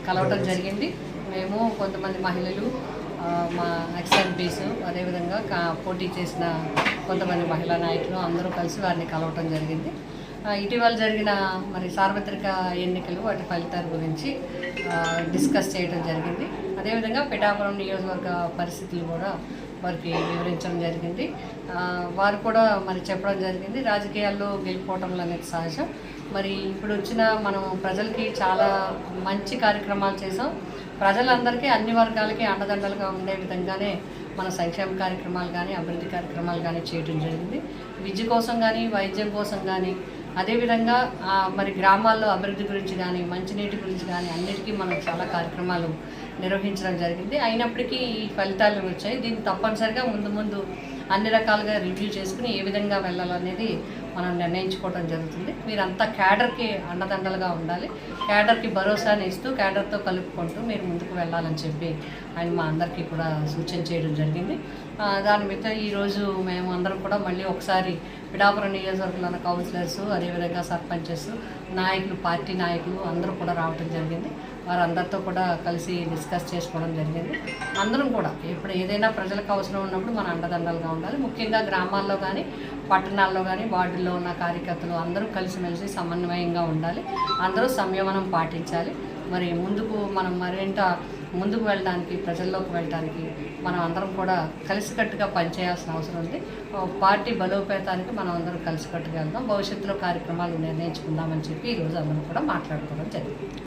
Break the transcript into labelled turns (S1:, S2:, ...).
S1: కలవటం జరిగింది. మేము కొంతమంది మహిళలు, మా ఎక్స్-ఎంపీస్, అదేవిధంగా పోటీ చేసిన కొంతమంది మహిళా నాయకులు అందరూ కలిసి వారిని కలవటం జరిగింది. ఇటీవల జరిగిన సార్వత్రిక ఎన్నికలు వాటి ఫలితాల గురించి డిస్కస్ చేయడం జరిగింది. అదేవిధంగా పిఠాపురం నియోజకవర్గ పరిస్థితులు కూడా వారికి వివరించడం జరిగింది. వారు కూడా చెప్పడం జరిగింది, రాజకీయాల్లో గెలుపోవటంలు అనేది సహజం. ఇప్పుడు వచ్చిన మనం ప్రజలకి చాలా మంచి కార్యక్రమాలు చేసాం. ప్రజలందరికీ అన్ని వర్గాలకి అండదండలుగా ఉండే విధంగానే మన సంక్షేమ కార్యక్రమాలు కానీ అభివృద్ధి కార్యక్రమాలు కానీ చేయడం జరిగింది. విద్య కోసం కానీ వైద్యం కోసం కానీ అదేవిధంగా గ్రామాల్లో అభివృద్ధి గురించి కానీ మంచినీటి గురించి కానీ అన్నిటికీ మనం చాలా కార్యక్రమాలు నిర్వహించడం జరిగింది. అయినప్పటికీ ఈ ఫలితాలు వచ్చాయి. దీన్ని తప్పనిసరిగా ముందు అన్ని రకాలుగా రివ్యూ చేసుకుని ఏ విధంగా వెళ్ళాలనేది మనం నిర్ణయించుకోవడం జరుగుతుంది. మీరంతా క్యాడర్కి అండదండలుగా ఉండాలి, క్యాడర్కి భరోసాని ఇస్తూ క్యాడర్తో కలుపుకుంటూ మీరు ముందుకు వెళ్ళాలని చెప్పి ఆయన మా అందరికీ కూడా సూచన చేయడం జరిగింది. దాని మీద ఈరోజు మేము అందరం కూడా మళ్ళీ ఒకసారి పిఠాపురం నియోజకవర్గంలో కౌన్సిలర్స్, అదేవిధంగా సర్పంచెస్, నాయకులు, పార్టీ నాయకులు అందరూ కూడా రావడం జరిగింది. వారందరితో కూడా కలిసి డిస్కస్ చేసుకోవడం జరిగింది. అందరం కూడా ఇప్పుడు ఏదైనా ప్రజలకు అవసరం ఉన్నప్పుడు మన అండదండలుగా ఉండాలి. ముఖ్యంగా గ్రామాల్లో కానీ పట్టణాల్లో కానీ వార్డుల్లో ఉన్న కార్యకర్తలు అందరూ కలిసిమెలిసి సమన్వయంగా ఉండాలి. అందరూ సంయమనం పాటించాలి. మనం మరింత ముందుకు వెళ్ళడానికి, ప్రజల్లోకి వెళ్ళడానికి మనం అందరం కూడా కలిసికట్టుగా పనిచేయాల్సిన అవసరం ఉంది. పార్టీ బలోపేతానికి మనం అందరం కలిసికట్టుగా వెళ్దాం, భవిష్యత్తులో కార్యక్రమాలు నిర్ణయించుకుందామని చెప్పి ఈరోజు అందరం కూడా మాట్లాడుకోవడం జరిగింది.